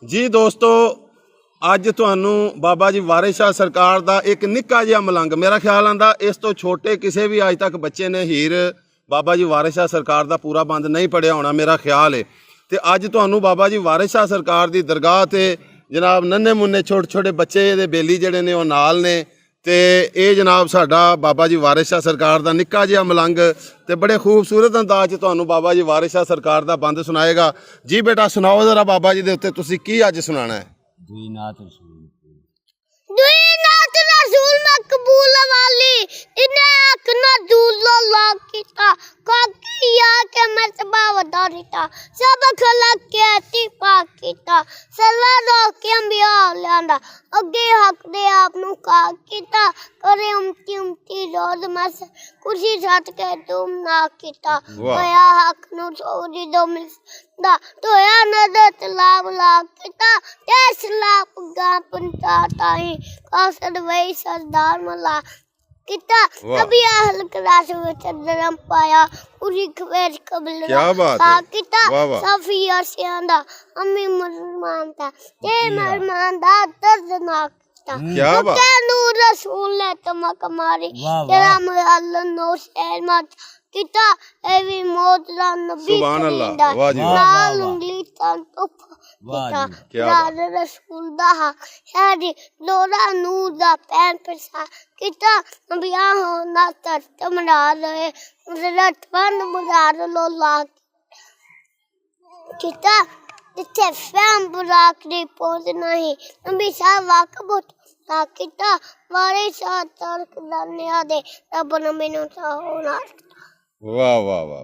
जी दोस्तों, ਅੱਜ ਤੁਹਾਨੂੰ ਬਾਬਾ ਜੀ ਵਾਰਿਸ ਸ਼ਾਹ ਸਰਕਾਰ ਦਾ ਇੱਕ ਨਿੱਕਾ ਜਿਹਾ ਮਲੰਗ, ਮੇਰਾ ਖਿਆਲ ਆਂਦਾ ਇਸ ਤੋਂ ਛੋਟੇ ਕਿਸੇ ਵੀ ਅੱਜ ਤੱਕ ਬੱਚੇ ਨੇ ਹੀਰ ਬਾਬਾ ਜੀ ਵਾਰਿਸ ਸ਼ਾਹ ਸਰਕਾਰ ਦਾ ਪੂਰਾ ਬੰਦ ਨਹੀਂ ਪੜਿਆ ਹੋਣਾ, ਮੇਰਾ ਖਿਆਲ ਹੈ। ਤੇ ਅੱਜ ਤੁਹਾਨੂੰ ਬਾਬਾ ਜੀ ਵਾਰਿਸ ਸ਼ਾਹ ਸਰਕਾਰ ਦੀ ਦਰਗਾਹ ਤੇ ਜਨਾਬ ਨੰਨੇ ਮੁੰਨੇ ਛੋਟੇ ਛੋਟੇ ਬੱਚੇ ਦੇ ਬੇਲੀ ਜਿਹੜੇ ਨੇ ਉਹ ਨਾਲ ਨੇ। ਤੇ ਇਹ ਜਨਾਬ ਸਾਡਾ ਬਾਬਾ ਜੀ ਵਾਰਿਸ ਸ਼ਾਹ ਸਰਕਾਰ ਦਾ ਨਿੱਕਾ ਜਿਹਾ ਮਲੰਗ ਤੇ ਬੜੇ ਖੂਬਸੂਰਤ ਅੰਦਾਜ਼ 'ਚ ਤੁਹਾਨੂੰ ਬਾਬਾ ਜੀ ਵਾਰਿਸ ਸ਼ਾਹ ਸਰਕਾਰ ਦਾ ਬੰਦ ਸੁਣਾਏਗਾ। ਜੀ ਬੇਟਾ ਸੁਣਾਓ ਜ਼ਰਾ ਬਾਬਾ ਜੀ ਦੇ ਉੱਤੇ ਤੁਸੀਂ ਕੀ ਅੱਜ ਸੁਣਾਣਾ ਹੈ? दुई नात रसूल मकबूल वाली इन्हें आखना दूल्हा लाख कीता काकी या के मर्तबा वधा दिता सब खलक के अति पाक कीता सल्ला रोक के अंबिया लियांदा अगे हक दे आप नु काक कीता करे उमती रोज मस कुर्सी छत के तुम ना कीता होया हक नु चोरी दो मिलदा तोया नजर तलाब लाख कीता तेस लाख गा पंचाता ही कासद वही सरदार मला किता कभी अहल क्लास में धर्म पाया उसी खबर कबल किता सफिया से आंदा अम्मी मुसलमान था ते मेहमान दा दर्दनाक क्या बात है नूर रसूल ने तमक मारी तेरा अल्लाह नो शहर मत किता एवी मौत दा नबी सुभान अल्लाह वाह जी नाल उंगली तन तो किता रसूल दा शादी लोरा नूर दा पैन परसा किता बिया हो ना तर मना रहे रट बन मुराद लो ला किता जिथे फैम बुराक दी पोज नहीं नबी सा वाकबत किता वारे सा तरक दन्या दे रब ने मेनू सा होना। वाह वाह वाह।